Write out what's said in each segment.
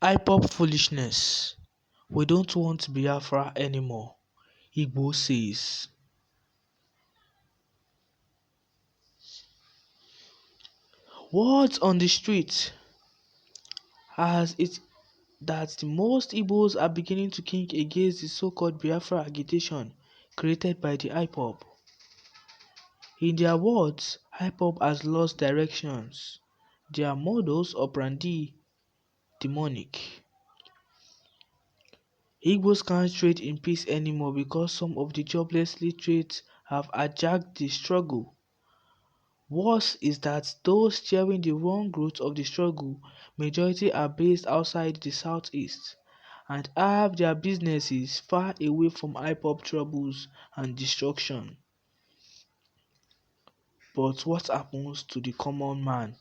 Ipob foolishness. We don't want Biafra anymore, Igbo says. Words on the street as it that the most Igbos are beginning to kick against the so-called Biafra agitation created by the Ipob. In their words, Ipob has lost directions. Their modus operandi demonic. Igbos can't trade in peace anymore because some of the jobless literate have hijacked the struggle. Worse is that those steering the wrong route of the struggle, majority are based outside the southeast and have their businesses far away from Ipob troubles and destruction. But what happens to the common man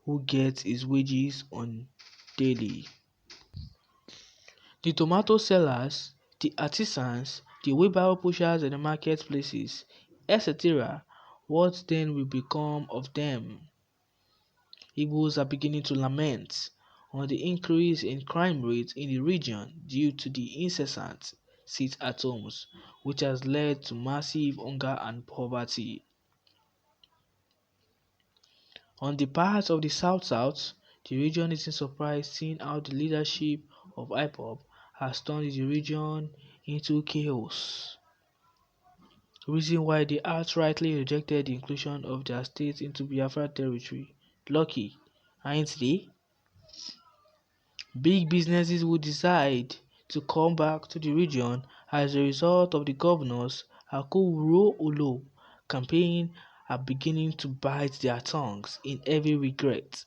who gets his wages on daily? The tomato sellers, the artisans, the wheelbarrow pushers in the marketplaces, etc. What then will become of them? Igbos are beginning to lament on the increase in crime rates in the region due to the incessant sit-at-homes, which has led to massive hunger and poverty. On the part of the South-South, the region isn't surprised seeing how the leadership of Ipob has turned the region into chaos. Reason why they outrightly rejected the inclusion of their state into Biafra territory. Lucky, aren't they? Big businesses will decide to come back to the region as a result of the governor's Akuro-Olo campaign are beginning to bite their tongues in heavy regret.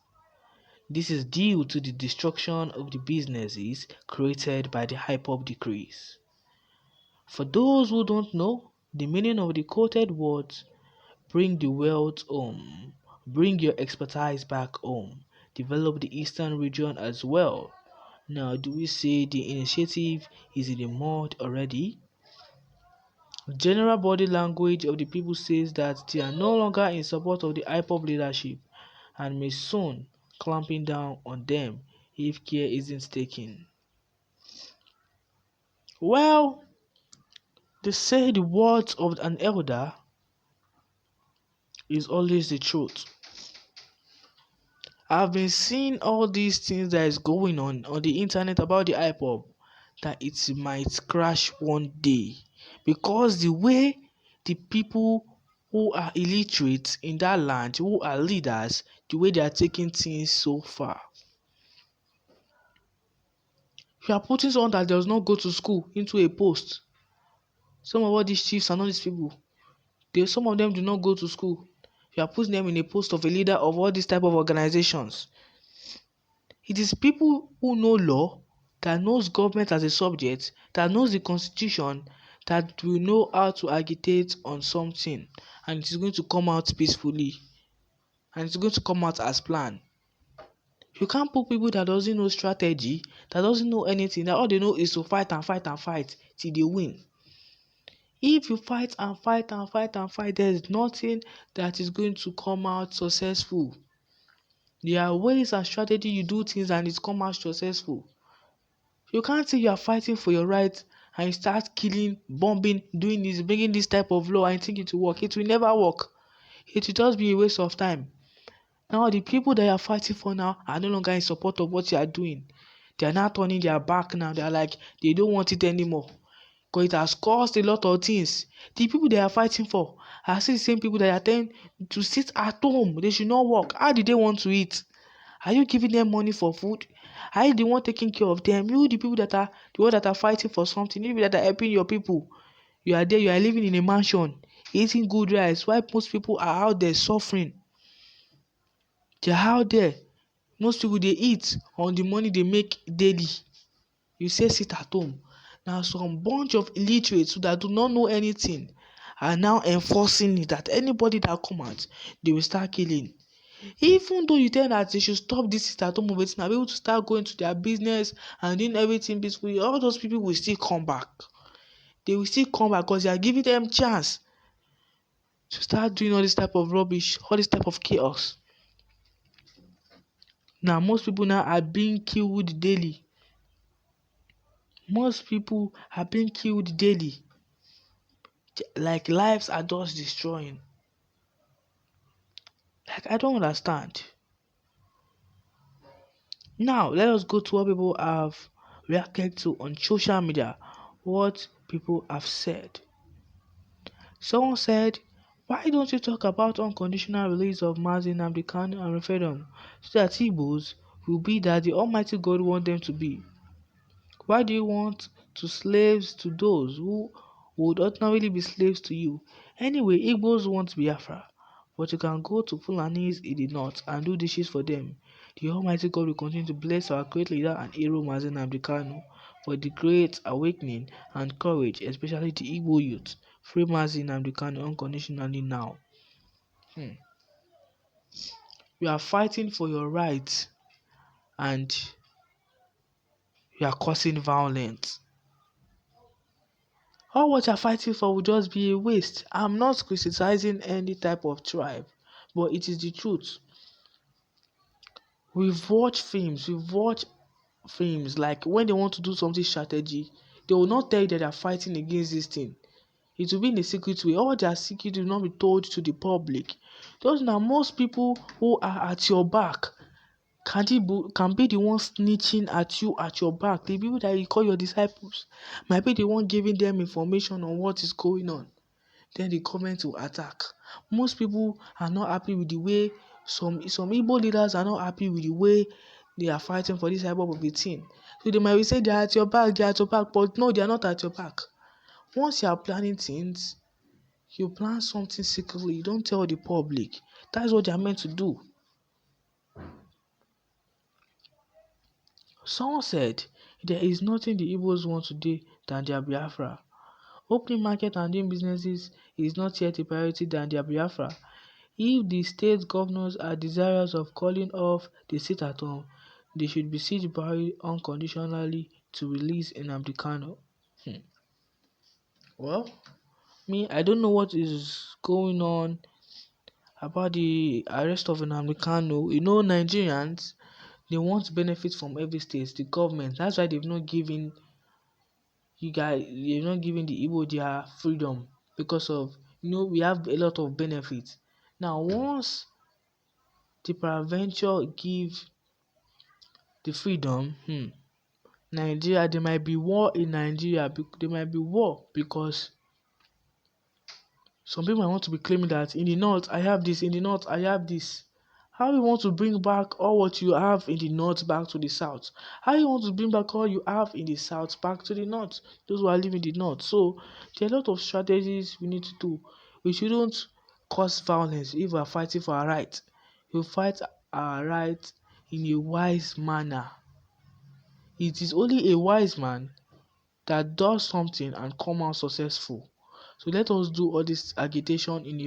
This is due to the destruction of the businesses created by the Ipob decrees. For those who don't know, the meaning of the quoted words, bring the wealth home, bring your expertise back home, develop the eastern region as well. Now, do we say the initiative is in the mud already? General body language of the people says that they are no longer in support of the Ipob leadership and may soon clamping down on them if care isn't taken. Well, they say the words of an elder is always the truth. I've been seeing all these things that is going on the internet about the Ipob that it might crash one day because the way the people who are illiterate in that land, who are leaders, the way they are taking things so far. You are putting someone that does not go to school into a post. Some of all these chiefs and all these people, some of them do not go to school. You are putting them in a post of a leader of all these type of organizations. It is people who know law, that knows government as a subject, that knows the constitution, that will know how to agitate on something, and it is going to come out peacefully, and it's going to come out as planned. You can't put people that doesn't know strategy, that doesn't know anything, that all they know is to fight and fight and fight till they win. If you fight and fight and fight and fight, there is nothing that is going to come out successful. There are ways and strategy you do things and it come out successful. You can't say you are fighting for your rights and you start killing, bombing, doing this, bringing this type of law and think it will work. It will never work. It will just be a waste of time. Now the people that you are fighting for now are no longer in support of what you are doing. They are now turning their back now. They are like, they don't want it anymore. Because it has caused a lot of things. The people they are fighting for are still the same people that are telling to sit at home. They should not work. How do they want to eat? Are you giving them money for food? Are you the one taking care of them? You, the people that are the ones that are fighting for something, you that are helping your people. You are there, you are living in a mansion, eating good rice. Why most people are out there suffering? They are out there. Most people they eat on the money they make daily. You say sit at home. Now some bunch of illiterates that do not know anything are now enforcing it that anybody that come out, they will start killing. Even though you tell that they should stop this sit at home movement and be able to start going to their business and doing everything peacefully, all those people will still come back. They will still come back because you are giving them chance to start doing all this type of rubbish, all this type of chaos. Now most people now are being killed daily. Most people are being killed daily. Like lives are just destroying. Like I don't understand. Now let us go to what people have reacted to on social media. What people have said. Someone said, "Why don't you talk about unconditional release of Mazin Nnamdi Kanu and referendum so that Igbos will be that the Almighty God want them to be? Why do you want to slaves to those who would ordinarily be slaves to you? Anyway, Igbos want Biafra, but you can go to Fulanis in the north and do dishes for them. The Almighty God will continue to bless our great leader and hero Mazin Nnamdi Kanu for the great awakening and courage, especially the Igbo youth. Free Mazin Nnamdi Kanu unconditionally now." You are fighting for your rights and you are causing violence. All what you're fighting for will just be a waste. I'm not criticizing any type of tribe, but it is the truth. We've watched films like when they want to do something strategy, they will not tell you that they are fighting against this thing. It will be in a secret way. All their secret will not be told to the public. Those now most people who are at your back can be the one snitching at you at your back. The people that you call your disciples might be the one giving them information on what is going on. Then the government will attack. Most people are not happy with the way some Igbo leaders are not happy with the way they are fighting for this type of a thing. So they might say they are at your back, they are at your back, but no, they are not at your back. Once you are planning things, you plan something secretly. You don't tell the public. That's what they are meant to do. Someone said there is nothing the Igbos want today than their Biafra. Opening market and doing businesses is not yet a priority than their Biafra. If the state governors are desirous of calling off the sit-at-home, they should beseech Buhari unconditionally to release Nnamdi Kanu. Well, I don't know what is going on about the arrest of Nnamdi Kanu. Nigerians, they want benefits from every state, the government. That's why they've not given the Igbo their freedom because of, we have a lot of benefits. Now, once the peradventure give the freedom, Nigeria, there might be war in Nigeria. There might be war because some people might want to be claiming that in the north I have this, in the north I have this. How you want to bring back all what you have in the north back to the south? How you want to bring back all you have in the south back to the north? Those who are living in the north. So there are a lot of strategies we need to do. We shouldn't cause violence if we are fighting for our rights. We fight our rights in a wise manner. It is only a wise man that does something and come out successful. So let us do all this agitation in a